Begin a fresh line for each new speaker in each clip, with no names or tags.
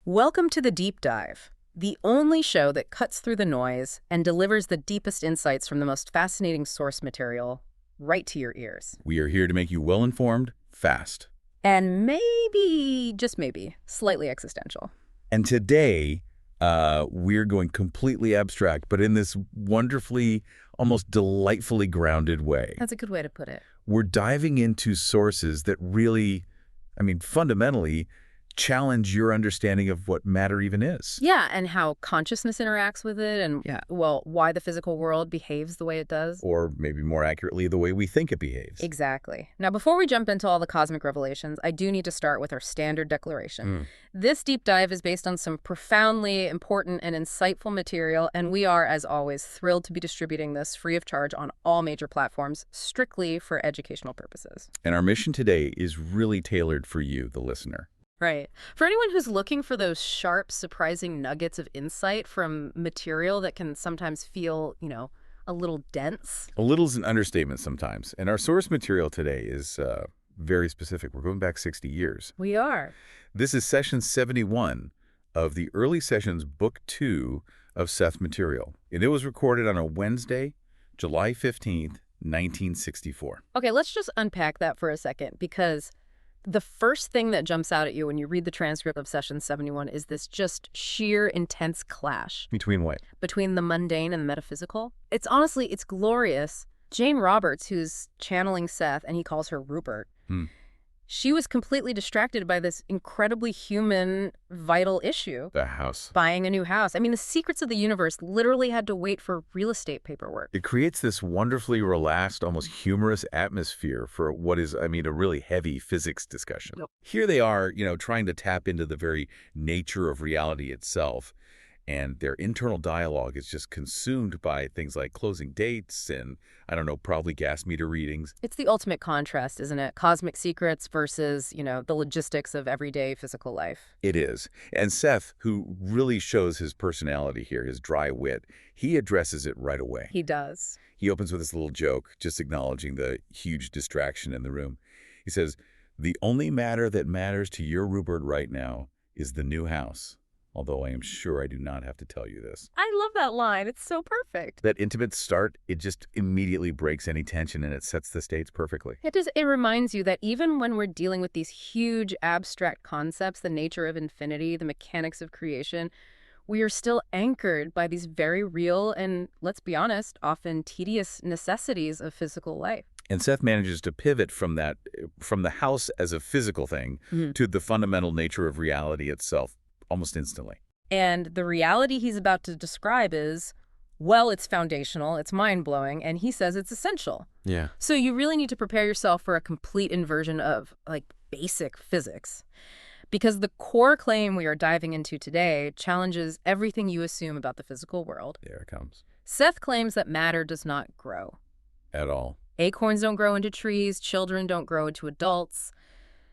Welcome to the Deep Dive, the only show that cuts through the noise and delivers the deepest insights from the most fascinating source material right to your ears.
We are here to make you well-informed, fast.
And maybe, just maybe, slightly existential.
And today, we're going completely abstract, but in this wonderfully, almost delightfully grounded way.
That's a good way to put it.
We're diving into sources that really, fundamentally challenge your understanding of what matter even is.
Yeah, and how consciousness interacts with it and,
Yeah.
well, why the physical world behaves the way it does.
Or maybe more accurately, the way we think it behaves.
Exactly. Now, before we jump into all the cosmic revelations, I do need to start with our standard declaration. This deep dive is based on some profoundly important and insightful material, and we are, as always, thrilled to be distributing this free of charge on all major platforms, strictly for educational purposes.
And our mission today is really tailored for you, the listener.
Right. For anyone who's looking for those sharp, surprising nuggets of insight from material that can sometimes feel, a little dense.
A little's an understatement sometimes. And our source material today is very specific. We're going back 60 years.
We are.
This is session 71 of the early sessions, book 2 of Seth Material. And it was recorded on a Wednesday, July 15th, 1964.
Okay, let's just unpack that for a second, because the first thing that jumps out at you when you read the transcript of session 71 is this just sheer intense clash.
Between what?
Between the mundane and the metaphysical. It's glorious. Jane Roberts, who's channeling Seth, and he calls her Rupert, she was completely distracted by this incredibly human, vital issue.
The house.
Buying a new house. The secrets of the universe literally had to wait for real estate paperwork.
It creates this wonderfully relaxed, almost humorous atmosphere for what is, a really heavy physics discussion.
Yep.
Here they are, trying to tap into the very nature of reality itself. And their internal dialogue is just consumed by things like closing dates and, probably gas meter readings.
It's the ultimate contrast, isn't it? Cosmic secrets versus, the logistics of everyday physical life.
It is. And Seth, who really shows his personality here, his dry wit, he addresses it right away.
He does.
He opens with this little joke, just acknowledging the huge distraction in the room. He says, "The only matter that matters to your Rupert right now is the new house. Although I am sure I do not have to tell you this."
I love that line. It's so perfect.
That intimate start, it just immediately breaks any tension and it sets the stage perfectly.
It reminds you that even when we're dealing with these huge abstract concepts, the nature of infinity, the mechanics of creation, we are still anchored by these very real and, let's be honest, often tedious necessities of physical life.
And Seth manages to pivot from the house as a physical thing to the fundamental nature of reality itself almost instantly.
And the reality he's about to describe is, well, it's foundational, it's mind-blowing, and he says it's essential.
Yeah.
So you really need to prepare yourself for a complete inversion of, basic physics. Because the core claim we are diving into today challenges everything you assume about the physical world.
There it comes.
Seth claims that matter does not grow.
At all.
Acorns don't grow into trees, children don't grow into adults.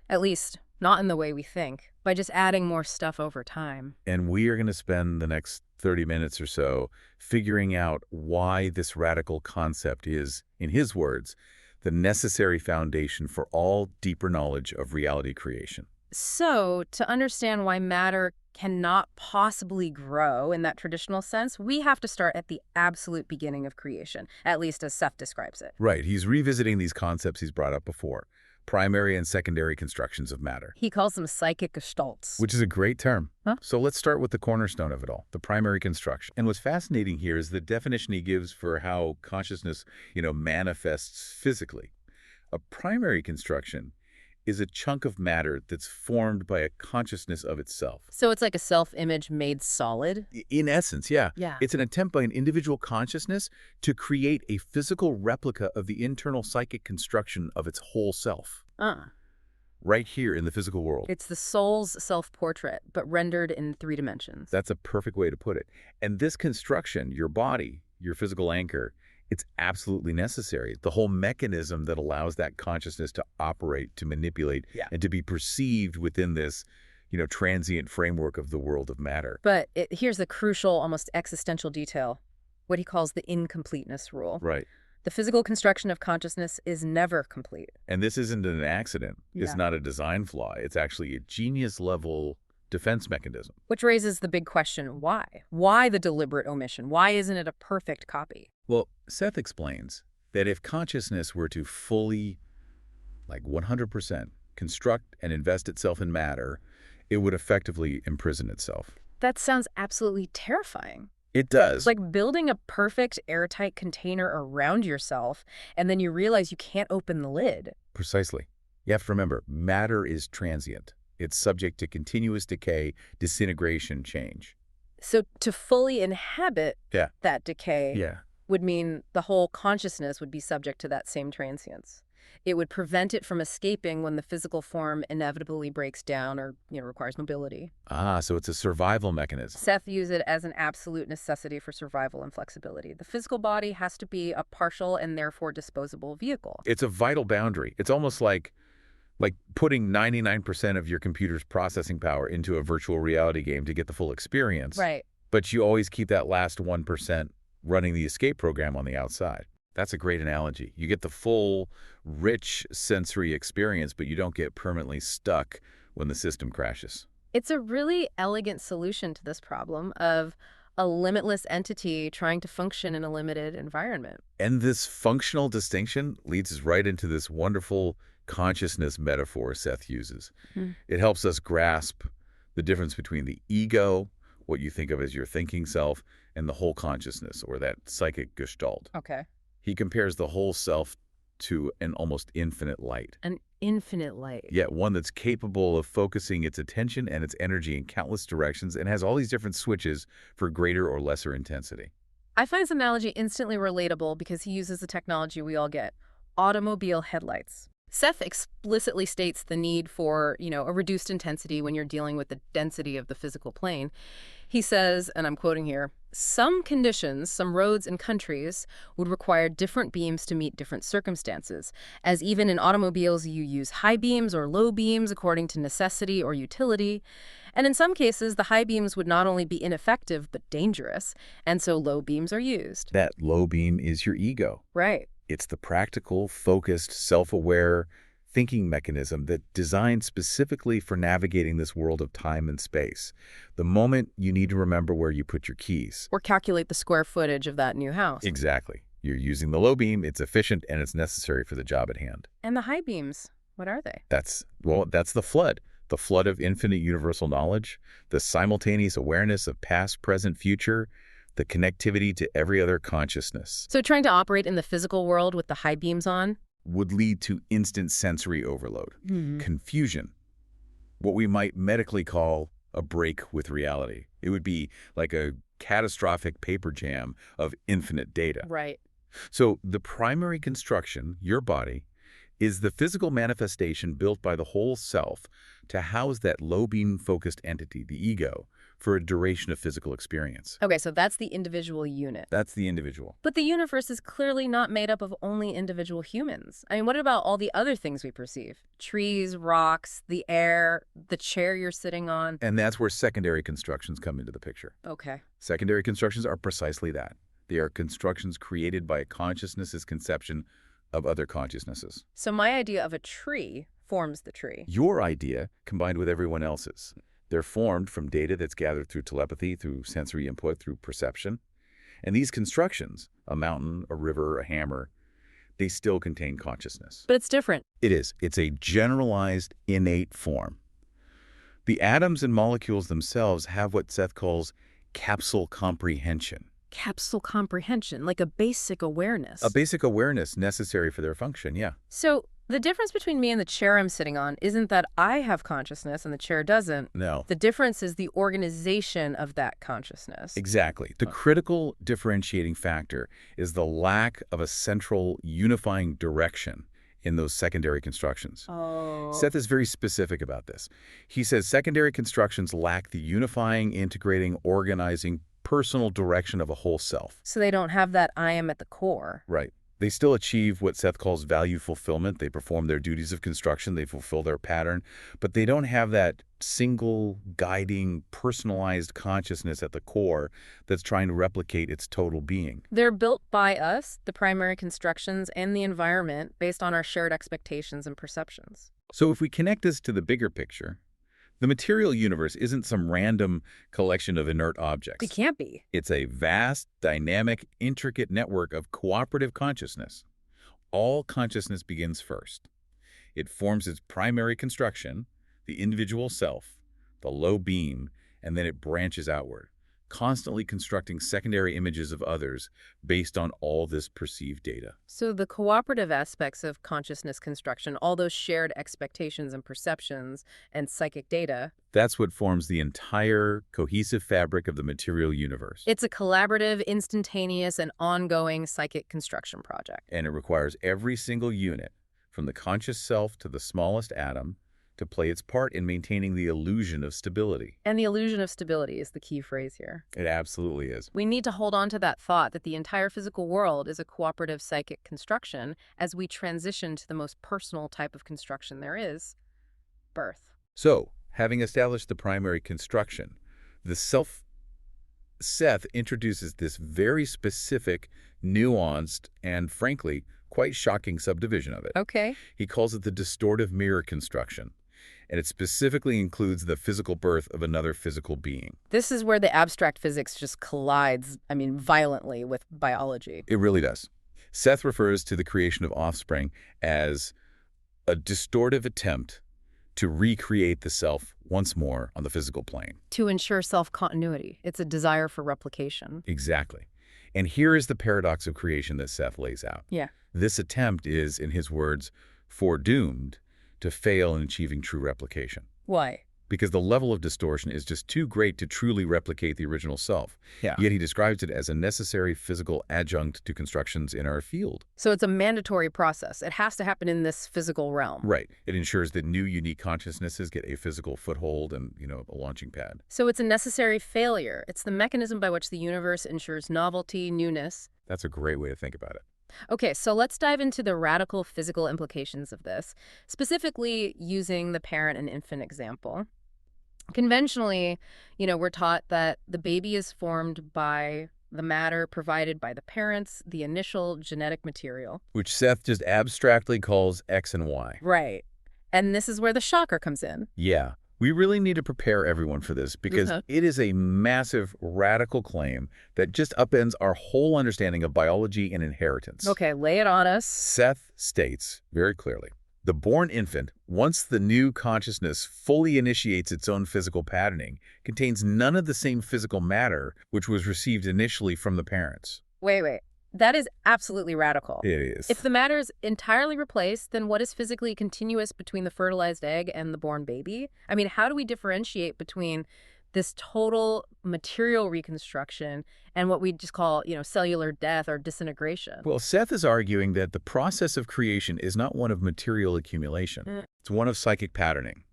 At least, not in the way we think, by just adding more stuff over time.
And we are going to spend the next 30 minutes or so figuring out why this radical concept is, in his words, the necessary foundation for all deeper knowledge of reality creation.
So, to understand why matter cannot possibly grow in that traditional sense, we have to start at the absolute beginning of creation, at least as Seth describes it.
Right. He's revisiting these concepts he's brought up before. Primary and secondary constructions of matter.
He calls them psychic gestalts.
Which is a great term.
Huh?
So let's start with the cornerstone of it all, the primary construction. And what's fascinating here is the definition he gives for how consciousness, manifests physically. A primary construction is a chunk of matter that's formed by a consciousness of itself.
So it's like a self-image made solid?
In essence, yeah.
Yeah.
It's an attempt by an individual consciousness to create a physical replica of the internal psychic construction of its whole self. Right here in the physical world.
It's the soul's self-portrait, but rendered in 3 dimensions.
That's a perfect way to put it. And this construction, your body, your physical anchor, it's absolutely necessary. The whole mechanism that allows that consciousness to operate, to manipulate, and to be perceived within this, transient framework of the world of matter.
But here's the crucial, almost existential detail, what he calls the incompleteness rule.
Right.
The physical construction of consciousness is never complete.
And this isn't an accident.
Yeah.
It's not a design flaw. It's actually a genius-level defense mechanism.
Which raises the big question, why? Why the deliberate omission? Why isn't it a perfect copy?
Well, Seth explains that if consciousness were to fully, like 100%, construct and invest itself in matter, it would effectively imprison itself.
That sounds absolutely terrifying.
It does.
Like building a perfect airtight container around yourself, and then you realize you can't open the lid.
Precisely. You have to remember, matter is transient. It's subject to continuous decay, disintegration, change.
So to fully inhabit
Yeah.
that decay
Yeah.
would mean the whole consciousness would be subject to that same transience. It would prevent it from escaping when the physical form inevitably breaks down or, requires mobility.
Ah, so it's a survival mechanism.
Seth used it as an absolute necessity for survival and flexibility. The physical body has to be a partial and therefore disposable vehicle.
It's a vital boundary. It's almost like putting 99% of your computer's processing power into a virtual reality game to get the full experience.
Right.
But you always keep that last 1% running the escape program on the outside. That's a great analogy. You get the full, rich sensory experience, but you don't get permanently stuck when the system crashes.
It's a really elegant solution to this problem of a limitless entity trying to function in a limited environment.
And this functional distinction leads us right into this wonderful consciousness metaphor Seth uses. It helps us grasp the difference between the ego, what you think of as your thinking self, and the whole consciousness, or that psychic gestalt.
Okay.
He compares the whole self to an almost infinite light.
An infinite light.
Yet one that's capable of focusing its attention and its energy in countless directions and has all these different switches for greater or lesser intensity.
I find this analogy instantly relatable because he uses the technology we all get, automobile headlights. Seth explicitly states the need for, a reduced intensity when you're dealing with the density of the physical plane. He says, and I'm quoting here, some conditions, some roads and countries would require different beams to meet different circumstances, as even in automobiles you use high beams or low beams according to necessity or utility. And in some cases, the high beams would not only be ineffective but dangerous, and so low beams are used.
That low beam is your ego.
Right.
It's the practical, focused, self-aware thinking mechanism that designed specifically for navigating this world of time and space. The moment you need to remember where you put your keys.
Or calculate the square footage of that new house.
Exactly. You're using the low beam, it's efficient, and it's necessary for the job at hand.
And the high beams, what are they?
That's the flood. The flood of infinite universal knowledge, the simultaneous awareness of past, present, future, the connectivity to every other consciousness.
So trying to operate in the physical world with the high beams on?
Would lead to instant sensory overload, confusion, what we might medically call a break with reality. It would be like a catastrophic paper jam of infinite data.
Right.
So the primary construction, your body, is the physical manifestation built by the whole self to house that low beam focused entity, the ego, for a duration of physical experience.
Okay, so that's the individual unit.
That's the individual.
But the universe is clearly not made up of only individual humans. I mean, what about all the other things we perceive? Trees, rocks, the air, the chair you're sitting on.
And that's where secondary constructions come into the picture.
Okay.
Secondary constructions are precisely that. They are constructions created by a consciousness's conception of other consciousnesses.
So my idea of a tree forms the tree.
Your idea combined with everyone else's. They're formed from data that's gathered through telepathy, through sensory input, through perception. And these constructions, a mountain, a river, a hammer, they still contain consciousness.
But it's different.
It is. It's a generalized, innate form. The atoms and molecules themselves have what Seth calls capsule comprehension.
Capsule comprehension, like a basic awareness.
A basic awareness necessary for their function, yeah.
So the difference between me and the chair I'm sitting on isn't that I have consciousness and the chair doesn't.
No.
The difference is the organization of that consciousness.
Exactly. The critical differentiating factor is the lack of a central unifying direction in those secondary constructions.
Oh.
Seth is very specific about this. He says secondary constructions lack the unifying, integrating, organizing, personal direction of a whole self.
So they don't have that I am at the core.
Right. They still achieve what Seth calls value fulfillment. They perform their duties of construction. They fulfill their pattern. But they don't have that single, guiding, personalized consciousness at the core that's trying to replicate its total being.
They're built by us, the primary constructions, and the environment based on our shared expectations and perceptions.
So if we connect this to the bigger picture, The material universe isn't some random collection of inert
It
objects.
can't be.
It's a vast, dynamic, intricate network of cooperative consciousness. All consciousness begins first. It forms its primary construction, the individual self, the low beam, and then it branches outward, constantly constructing secondary images of others based on all this perceived data.
So the cooperative aspects of consciousness construction, all those shared expectations and perceptions and psychic data,
That's what forms the entire cohesive fabric of the material universe.
it's a collaborative, instantaneous, and ongoing psychic construction project.
And it requires every single unit, from the conscious self to the smallest atom, to play its part in maintaining the illusion of stability.
And the illusion of stability is the key phrase here.
It absolutely is.
We need to hold on to that thought that the entire physical world is a cooperative psychic construction as we transition to the most personal type of construction there is, birth.
So, having established the primary construction, the self, Seth introduces this very specific, nuanced, and frankly, quite shocking subdivision of it.
Okay.
He calls it the distortive mirror construction, and it specifically includes the physical birth of another physical being.
This is where the abstract physics just collides, violently with biology.
It really does. Seth refers to the creation of offspring as a distortive attempt to recreate the self once more on the physical plane.
To ensure self-continuity, it's a desire for replication.
Exactly. And here is the paradox of creation that Seth lays out.
Yeah.
This attempt is, in his words, foredoomed to fail in achieving true replication.
Why?
Because the level of distortion is just too great to truly replicate the original self.
Yeah.
Yet he describes it as a necessary physical adjunct to constructions in our field.
So it's a mandatory process. It has to happen in this physical realm.
Right. It ensures that new, unique consciousnesses get a physical foothold and, a launching pad.
So it's a necessary failure. It's the mechanism by which the universe ensures novelty, newness.
That's a great way to think about it.
Okay, so let's dive into the radical physical implications of this, specifically using the parent and infant example. Conventionally, we're taught that the baby is formed by the matter provided by the parents, the initial genetic material.
Which Seth just abstractly calls X and Y.
Right. And this is where the shocker comes in.
Yeah. We really need to prepare everyone for this because it is a massive, radical claim that just upends our whole understanding of biology and inheritance.
Okay, lay it on us.
Seth states very clearly, the born infant, once the new consciousness fully initiates its own physical patterning, contains none of the same physical matter which was received initially from the parents.
Wait. That is absolutely radical.
It is.
If the matter is entirely replaced, then what is physically continuous between the fertilized egg and the born baby? How do we differentiate between this total material reconstruction and what we just call, cellular death or disintegration?
Well, Seth is arguing that the process of creation is not one of material accumulation. It's one of psychic patterning.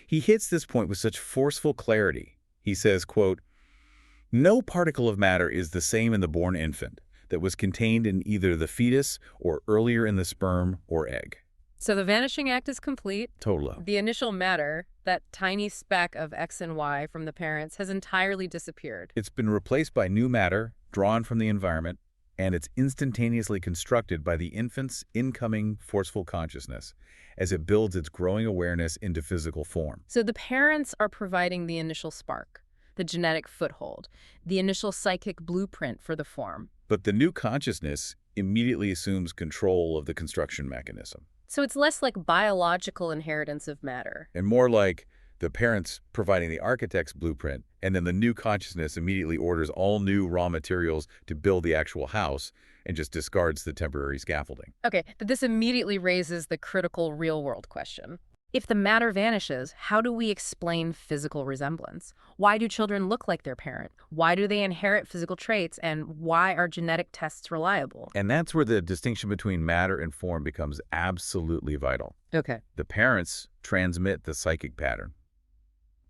He hits this point with such forceful clarity. He says, quote, "No particle of matter is the same in the born infant that was contained in either the fetus or earlier in the sperm or egg."
So the vanishing act is complete.
Totally.
The initial matter, that tiny speck of X and Y from the parents, has entirely disappeared.
It's been replaced by new matter drawn from the environment, and it's instantaneously constructed by the infant's incoming forceful consciousness as it builds its growing awareness into physical form.
So the parents are providing the initial spark, the genetic foothold, the initial psychic blueprint for the form.
But the new consciousness immediately assumes control of the construction mechanism.
So it's less like biological inheritance of matter.
And more like the parents providing the architect's blueprint, and then the new consciousness immediately orders all new raw materials to build the actual house and just discards the temporary scaffolding.
Okay, but this immediately raises the critical real-world question. If the matter vanishes, how do we explain physical resemblance? Why do children look like their parent? Why do they inherit physical traits? And why are genetic tests reliable?
And that's where the distinction between matter and form becomes absolutely vital.
Okay.
The parents transmit the psychic pattern,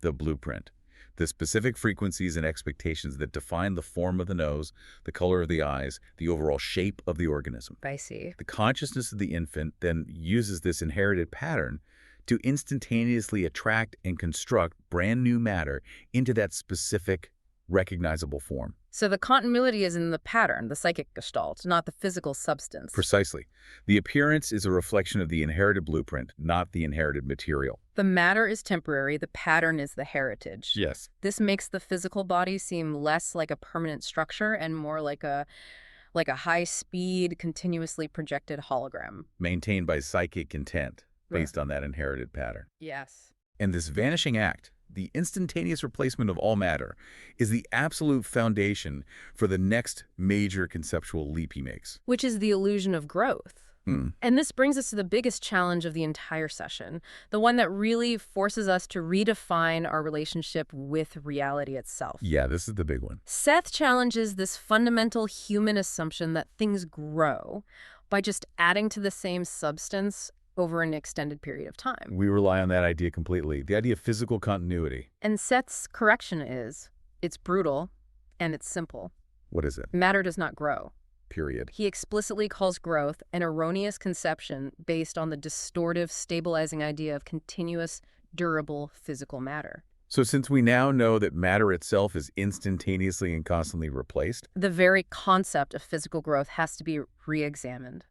the blueprint, the specific frequencies and expectations that define the form of the nose, the color of the eyes, the overall shape of the organism.
I see.
The consciousness of the infant then uses this inherited pattern to instantaneously attract and construct brand new matter into that specific, recognizable form.
So the continuity is in the pattern, the psychic gestalt, not the physical substance.
Precisely. The appearance is a reflection of the inherited blueprint, not the inherited material.
The matter is temporary, the pattern is the heritage.
Yes.
This makes the physical body seem less like a permanent structure and more like a high-speed, continuously projected hologram.
Maintained by psychic intent based on that inherited pattern.
Yes.
And this vanishing act, the instantaneous replacement of all matter, is the absolute foundation for the next major conceptual leap he makes.
Which is the illusion of growth. And this brings us to the biggest challenge of the entire session, the one that really forces us to redefine our relationship with reality itself.
Yeah, this is the big one.
Seth challenges this fundamental human assumption that things grow by just adding to the same substance over an extended period of time.
We rely on that idea completely, the idea of physical continuity.
And Seth's correction is, it's brutal and it's simple.
What is it?
Matter does not grow.
Period.
He explicitly calls growth an erroneous conception based on the distortive, stabilizing idea of continuous, durable physical matter.
So since we now know that matter itself is instantaneously and constantly replaced,
the very concept of physical growth has to be re-examined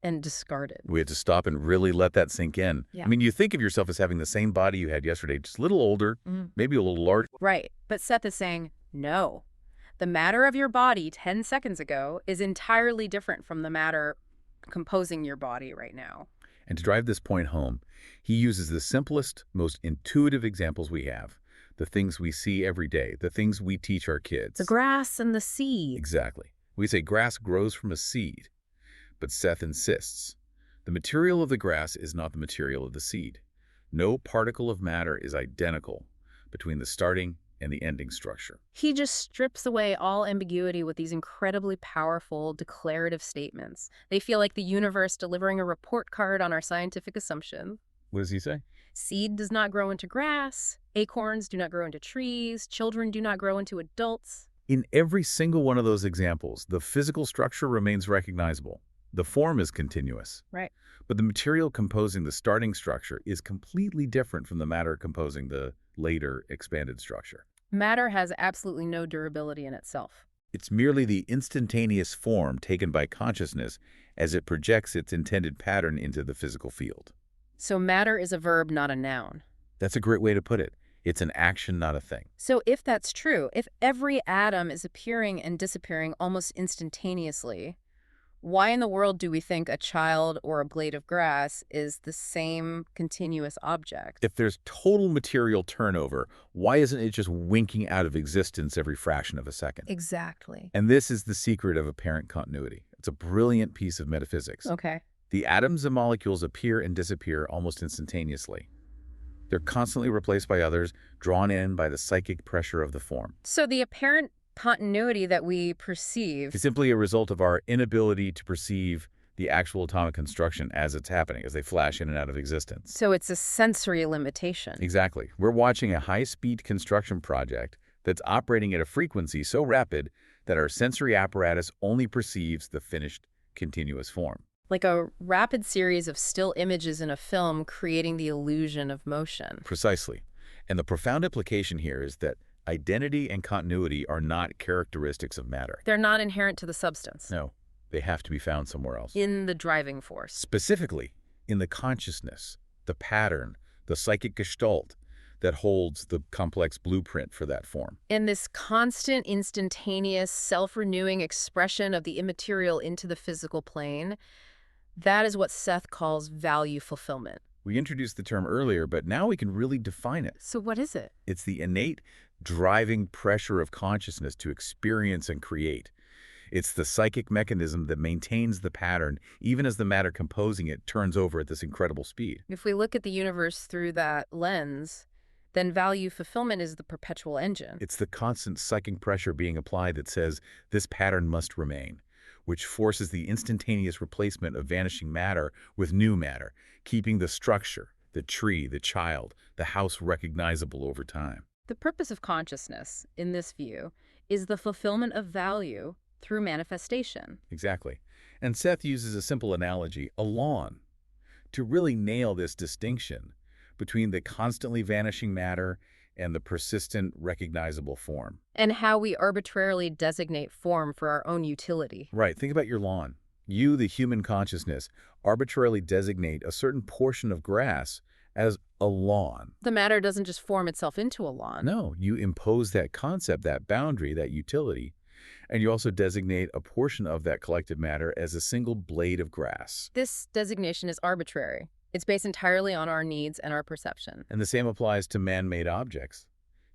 and discarded.
we have to stop and really let that sink in.
Yeah.
I mean, you think of yourself as having the same body you had yesterday, just a little older, maybe a little larger.
Right. But Seth is saying, no. The matter of your body 10 seconds ago is entirely different from the matter composing your body right now.
And to drive this point home, he uses the simplest, most intuitive examples we have, the things we see every day, the things we teach our kids.
The grass and the seed.
Exactly. We say grass grows from a seed, but Seth insists the material of the grass is not the material of the seed. No particle of matter is identical between the starting and the ending structure.
He just strips away all ambiguity with these incredibly powerful declarative statements. They feel like the universe delivering a report card on our scientific assumption.
What does he say?
Seed does not grow into grass. Acorns do not grow into trees. Children do not grow into adults.
In every single one of those examples, the physical structure remains recognizable. The form is continuous.
Right.
But the material composing the starting structure is completely different from the matter composing the later expanded structure.
Matter has absolutely no durability in itself.
It's merely the instantaneous form taken by consciousness as it projects its intended pattern into the physical field.
So matter is a verb, not a noun.
That's a great way to put it. It's an action, not a thing.
So if that's true, if every atom is appearing and disappearing almost instantaneously, why in the world do we think a child or a blade of grass is the same continuous object?
If there's total material turnover, why isn't it just winking out of existence every fraction of a second?
Exactly.
And this is the secret of apparent continuity. It's a brilliant piece of metaphysics.
Okay.
The atoms and molecules appear and disappear almost instantaneously. They're constantly replaced by others, drawn in by the psychic pressure of the form.
So the apparent continuity that we perceive
It's simply a result of our inability to perceive the actual atomic construction as it's happening, as they flash in and out of existence.
So it's a sensory limitation.
Exactly. We're watching a high-speed construction project that's operating at a frequency so rapid that our sensory apparatus only perceives the finished continuous form.
Like a rapid series of still images in a film creating the illusion of motion.
Precisely. And the profound implication here is that identity and continuity are not characteristics of matter.
They're not inherent to the substance.
No, they have to be found somewhere else.
In the driving force.
Specifically, in the consciousness, the pattern, the psychic gestalt that holds the complex blueprint for that form.
In this constant, instantaneous, self-renewing expression of the immaterial into the physical plane, that is what Seth calls value fulfillment.
We introduced the term earlier, but now we can really define it.
So what is it?
It's the innate driving pressure of consciousness to experience and create. It's the psychic mechanism that maintains the pattern even as the matter composing it turns over at this incredible speed.
If we look at the universe through that lens, then value fulfillment is the perpetual engine.
It's the constant psychic pressure being applied that says this pattern must remain, which forces the instantaneous replacement of vanishing matter with new matter, keeping the structure, the tree, the child, the house recognizable over time.
The purpose of consciousness, in this view, is the fulfillment of value through manifestation.
Exactly. And Seth uses a simple analogy, a lawn, to really nail this distinction between the constantly vanishing matter and the persistent, recognizable form.
And how we arbitrarily designate form for our own utility.
Right. Think about your lawn. You, the human consciousness, arbitrarily designate a certain portion of grass as a lawn.
The matter doesn't just form itself into a lawn.
No, you impose that concept, that boundary, that utility, and you also designate a portion of that collective matter as a single blade of grass.
This designation is arbitrary. It's based entirely on our needs and our perception.
And the same applies to man-made objects.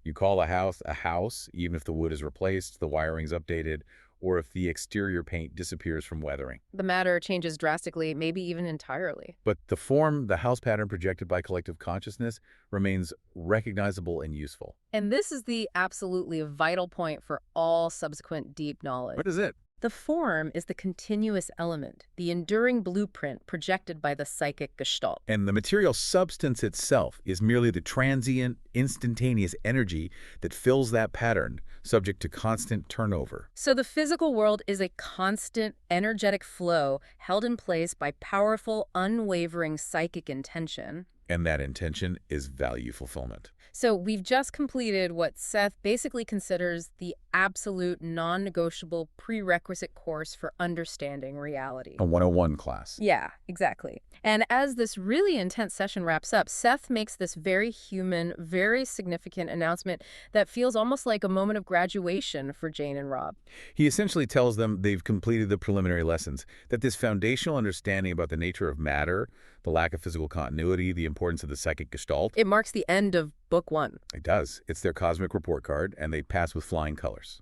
You call a house, even if the wood is replaced, the wiring's updated, or if the exterior paint disappears from weathering.
The matter changes drastically, maybe even entirely.
But the form, the house pattern projected by collective consciousness remains recognizable and useful.
And this is the absolutely vital point for all subsequent deep knowledge.
What is it?
The form is the continuous element, the enduring blueprint projected by the psychic gestalt.
And the material substance itself is merely the transient, instantaneous energy that fills that pattern, subject to constant turnover.
So the physical world is a constant, energetic flow held in place by powerful, unwavering psychic intention.
And that intention is value fulfillment.
So we've just completed what Seth basically considers the absolute non-negotiable prerequisite course for understanding reality.
A 101 class.
Yeah, exactly. And as this really intense session wraps up, Seth makes this very human, very significant announcement that feels almost like a moment of graduation for Jane and Rob.
He essentially tells them they've completed the preliminary lessons, that this foundational understanding about the nature of matter, the lack of physical continuity, the importance of the psychic gestalt.
It marks the end of Book 1.
It does. It's their cosmic report card, and they pass with flying colors.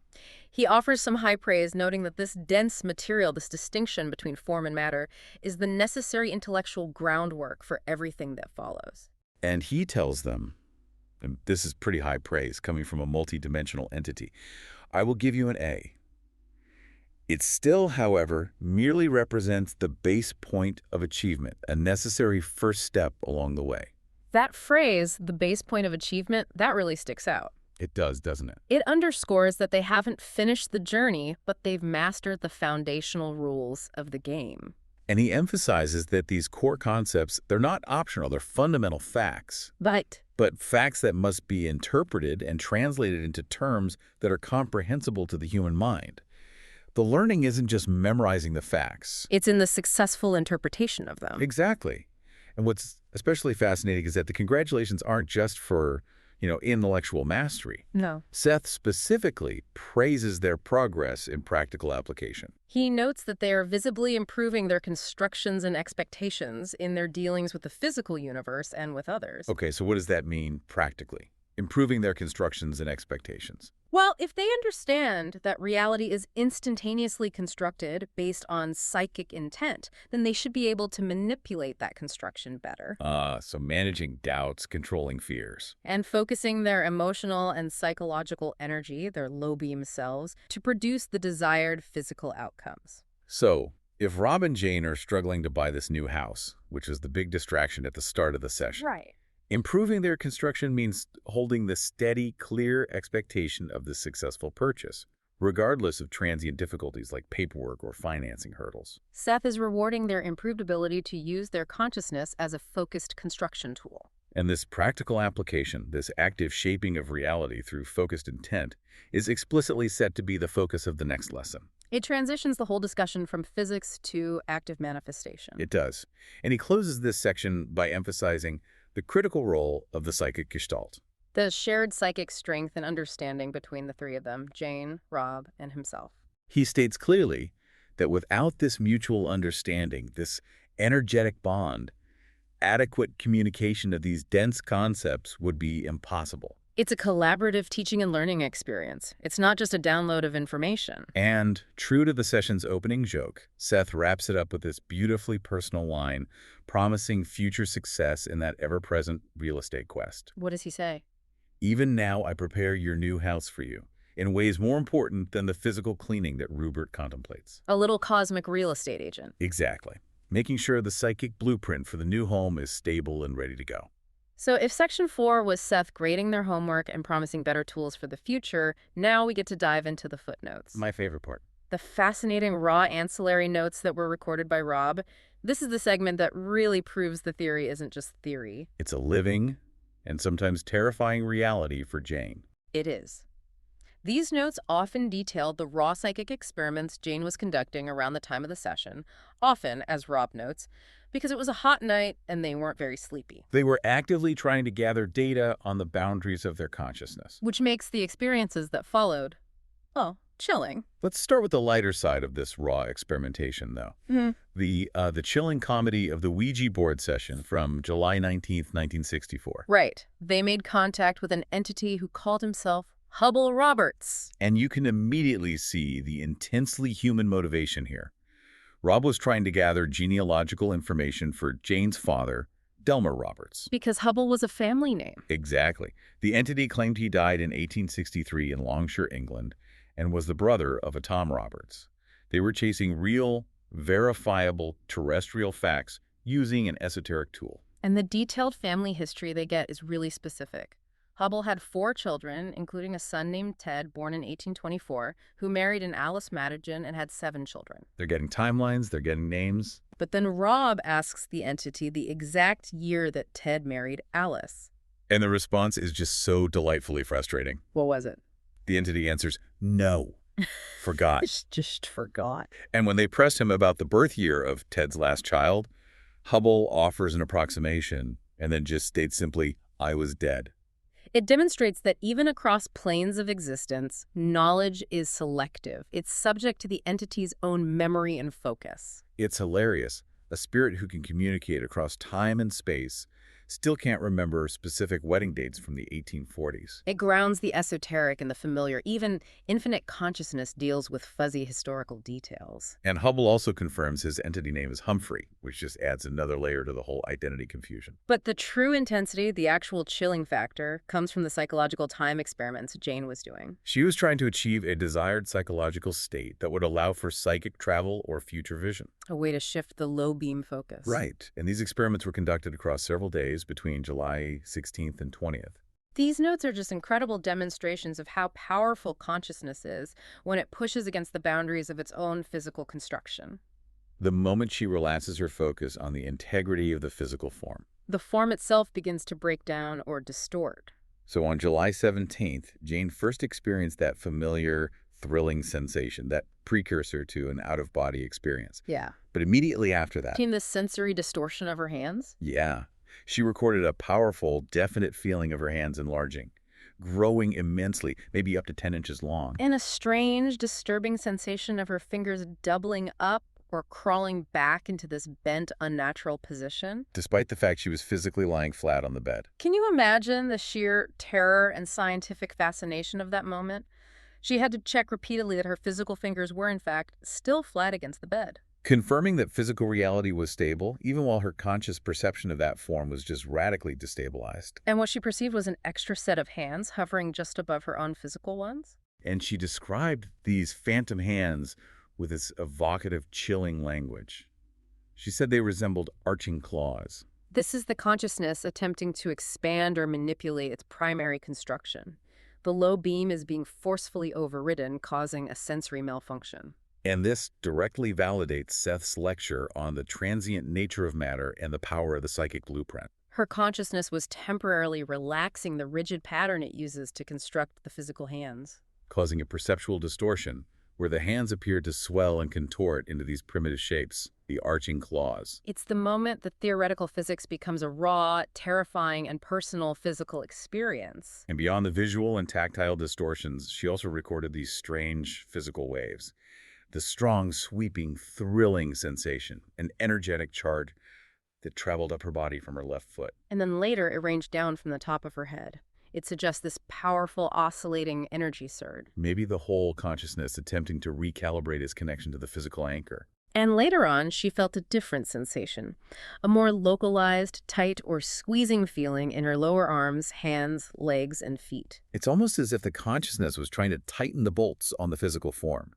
He offers some high praise, noting that this dense material, this distinction between form and matter, is the necessary intellectual groundwork for everything that follows.
And he tells them, and this is pretty high praise coming from a multidimensional entity, I will give you an A. It still, however, merely represents the base point of achievement, a necessary first step along the way.
That phrase, the base point of achievement, that really sticks out.
It does, doesn't it?
It underscores that they haven't finished the journey, but they've mastered the foundational rules of the game.
And he emphasizes that these core concepts, they're not optional, they're fundamental facts.
Right.
But facts that must be interpreted and translated into terms that are comprehensible to the human mind. The learning isn't just memorizing the facts.
It's in the successful interpretation of them.
Exactly. And what's especially fascinating is that the congratulations aren't just for, intellectual mastery.
No.
Seth specifically praises their progress in practical application.
He notes that they are visibly improving their constructions and expectations in their dealings with the physical universe and with others.
Okay, so what does that mean practically? Improving their constructions and expectations.
Well, if they understand that reality is instantaneously constructed based on psychic intent, then they should be able to manipulate that construction better.
So managing doubts, controlling fears.
And focusing their emotional and psychological energy, their low-beam selves, to produce the desired physical outcomes.
So, if Rob and Jane are struggling to buy this new house, which is the big distraction at the start of the session,
Right.
improving their construction means holding the steady, clear expectation of the successful purchase, regardless of transient difficulties like paperwork or financing hurdles.
Seth is rewarding their improved ability to use their consciousness as a focused construction tool.
And this practical application, this active shaping of reality through focused intent, is explicitly set to be the focus of the next lesson.
It transitions the whole discussion from physics to active manifestation.
It does. And he closes this section by emphasizing the critical role of the psychic gestalt.
The shared psychic strength and understanding between the three of them, Jane, Rob, and himself.
He states clearly that without this mutual understanding, this energetic bond, adequate communication of these dense concepts would be impossible.
It's a collaborative teaching and learning experience. It's not just a download of information.
And, true to the session's opening joke, Seth wraps it up with this beautifully personal line, promising future success in that ever-present real estate quest.
What does he say?
Even now I prepare your new house for you, in ways more important than the physical cleaning that Rupert contemplates.
A little cosmic real estate agent.
Exactly. Making sure the psychic blueprint for the new home is stable and ready to go.
So if Section 4 was Seth grading their homework and promising better tools for the future, now we get to dive into the footnotes.
My favorite part.
The fascinating raw ancillary notes that were recorded by Rob. This is the segment that really proves the theory isn't just theory.
It's a living and sometimes terrifying reality for Jane.
It is. These notes often detailed the raw psychic experiments Jane was conducting around the time of the session, often, as Rob notes, Because it was a hot night and they weren't very sleepy.
They were actively trying to gather data on the boundaries of their consciousness.
Which makes the experiences that followed, well, chilling.
Let's start with the lighter side of this raw experimentation, though. The chilling comedy of the Ouija board session from July 19th, 1964.
Right. They made contact with an entity who called himself Hubble Roberts.
And you can immediately see the intensely human motivation here. Rob was trying to gather genealogical information for Jane's father, Delmer Roberts.
Because Hubble was a family name.
Exactly. The entity claimed he died in 1863 in Longshire, England, and was the brother of a Tom Roberts. They were chasing real, verifiable terrestrial facts using an esoteric tool.
And the detailed family history they get is really specific. Hubble had 4 children, including a son named Ted, born in 1824, who married an Alice Madigan and had 7 children.
They're getting timelines, they're getting names.
But then Rob asks the entity the exact year that Ted married Alice.
And the response is just so delightfully frustrating.
What was it?
The entity answers, no. Forgot.
Just forgot.
And when they pressed him about the birth year of Ted's last child, Hubble offers an approximation and then just states simply, I was dead.
It demonstrates that even across planes of existence, knowledge is selective. It's subject to the entity's own memory and focus.
It's hilarious. A spirit who can communicate across time and space still can't remember specific wedding dates from the 1840s.
It grounds the esoteric in the familiar. Even infinite consciousness deals with fuzzy historical details.
And Hubble also confirms his entity name is Humphrey, which just adds another layer to the whole identity confusion.
But the true intensity, the actual chilling factor, comes from the psychological time experiments Jane was doing.
She was trying to achieve a desired psychological state that would allow for psychic travel or future vision.
A way to shift the low beam focus.
Right. And these experiments were conducted across several days between July 16th and 20th.
These notes are just incredible demonstrations of how powerful consciousness is when it pushes against the boundaries of its own physical construction.
The moment she relaxes her focus on the integrity of the physical form.
The form itself begins to break down or distort.
So on July 17th, Jane first experienced that familiar, thrilling sensation, that precursor to an out-of-body experience.
Yeah.
But immediately after that...
Seen the sensory distortion of her hands?
Yeah. She recorded a powerful, definite feeling of her hands enlarging, growing immensely, maybe up to 10 inches long.
And a strange, disturbing sensation of her fingers doubling up or crawling back into this bent, unnatural position.
Despite the fact she was physically lying flat on the bed.
Can you imagine the sheer terror and scientific fascination of that moment? She had to check repeatedly that her physical fingers were, in fact, still flat against the bed.
Confirming that physical reality was stable, even while her conscious perception of that form was just radically destabilized.
And what she perceived was an extra set of hands hovering just above her own physical ones.
And she described these phantom hands with this evocative, chilling language. She said they resembled arching claws.
This is the consciousness attempting to expand or manipulate its primary construction. The low beam is being forcefully overridden, causing a sensory malfunction.
And this directly validates Seth's lecture on the transient nature of matter and the power of the psychic blueprint.
Her consciousness was temporarily relaxing the rigid pattern it uses to construct the physical hands,
causing a perceptual distortion where the hands appeared to swell and contort into these primitive shapes, the arching claws.
It's the moment that theoretical physics becomes a raw, terrifying, and personal physical experience.
And beyond the visual and tactile distortions, she also recorded these strange physical waves. The strong, sweeping, thrilling sensation, an energetic charge that traveled up her body from her left foot.
And then later, it ranged down from the top of her head. It suggests this powerful, oscillating energy surge.
Maybe the whole consciousness attempting to recalibrate his connection to the physical anchor.
And later on, she felt a different sensation, a more localized, tight, or squeezing feeling in her lower arms, hands, legs, and feet.
It's almost as if the consciousness was trying to tighten the bolts on the physical form,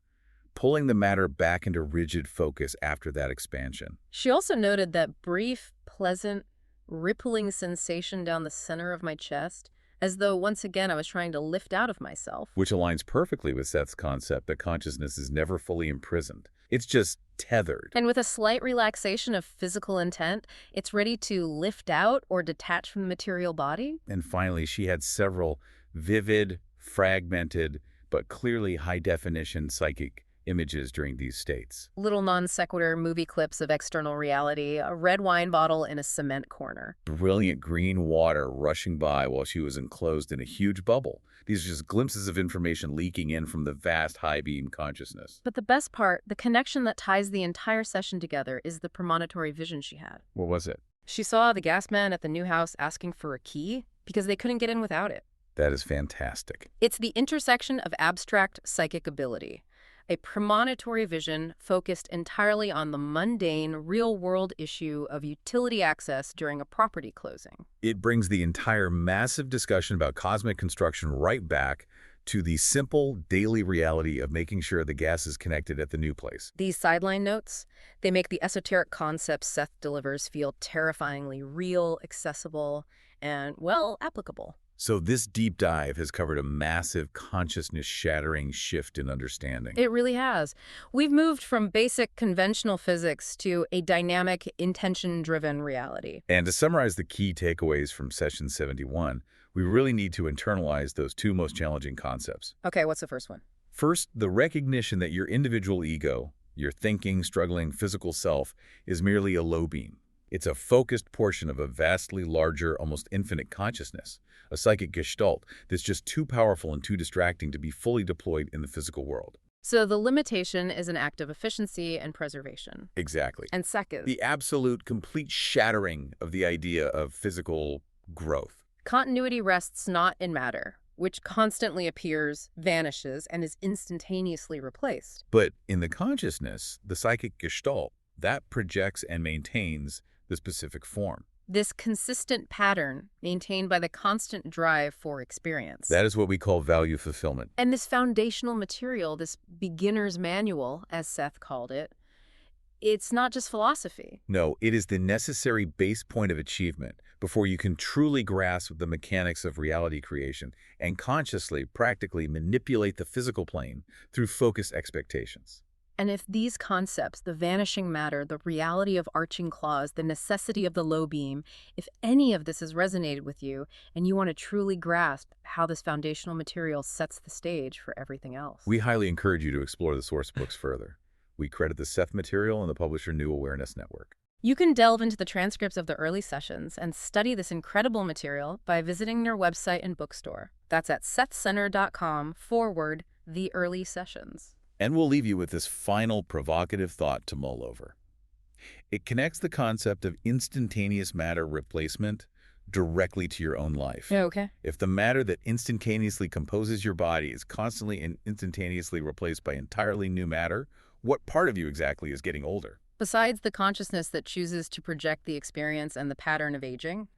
pulling the matter back into rigid focus after that expansion.
She also noted that brief, pleasant, rippling sensation down the center of my chest, as though once again I was trying to lift out of myself.
Which aligns perfectly with Seth's concept that consciousness is never fully imprisoned. It's just tethered.
And with a slight relaxation of physical intent, it's ready to lift out or detach from the material body.
And finally, she had several vivid, fragmented, but clearly high-definition psychic images during these states.
Little non sequitur movie clips of external reality, a red wine bottle in a cement corner.
Brilliant green water rushing by while she was enclosed in a huge bubble. These are just glimpses of information leaking in from the vast high-beam consciousness.
But the best part, the connection that ties the entire session together, is the premonitory vision she had.
What was it?
She saw the gas man at the new house asking for a key because they couldn't get in without it.
That is fantastic.
It's the intersection of abstract psychic ability, a premonitory vision focused entirely on the mundane, real-world issue of utility access during a property closing.
It brings the entire massive discussion about cosmic construction right back to the simple daily reality of making sure the gas is connected at the new place.
These sideline notes, they make the esoteric concepts Seth delivers feel terrifyingly real, accessible, and, well, applicable.
So this deep dive has covered a massive consciousness-shattering shift in understanding.
It really has. We've moved from basic conventional physics to a dynamic, intention-driven reality.
And to summarize the key takeaways from Session 71, we really need to internalize those two most challenging concepts.
Okay, what's the first one?
First, the recognition that your individual ego, your thinking, struggling, physical self, is merely a low beam. It's a focused portion of a vastly larger, almost infinite consciousness, a psychic gestalt that's just too powerful and too distracting to be fully deployed in the physical world.
So the limitation is an act of efficiency and preservation.
Exactly.
And second,
The absolute, complete shattering of the idea of physical growth.
continuity rests not in matter, which constantly appears, vanishes, and is instantaneously replaced.
But in the consciousness, the psychic gestalt, that projects and maintains the specific form.
This consistent pattern maintained by the constant drive for experience.
That is what we call value fulfillment.
And this foundational material, this beginner's manual, as Seth called it, it's not just philosophy.
No, it is the necessary base point of achievement before you can truly grasp the mechanics of reality creation and consciously, practically manipulate the physical plane through focused expectations.
And if these concepts, the vanishing matter, the reality of arching claws, the necessity of the low beam, if any of this has resonated with you and you want to truly grasp how this foundational material sets the stage for everything else.
We highly encourage you to explore the source books further. We credit the Seth Material and the publisher New Awareness Network.
You can delve into the transcripts of the early sessions and study this incredible material by visiting their website and bookstore. That's at sethcenter.com/the early sessions.
And we'll leave you with this final provocative thought to mull over. It connects the concept of instantaneous matter replacement directly to your own life.
Okay.
If the matter that instantaneously composes your body is constantly and instantaneously replaced by entirely new matter, what part of you exactly is getting older?
Besides the consciousness that chooses to project the experience and the pattern of aging,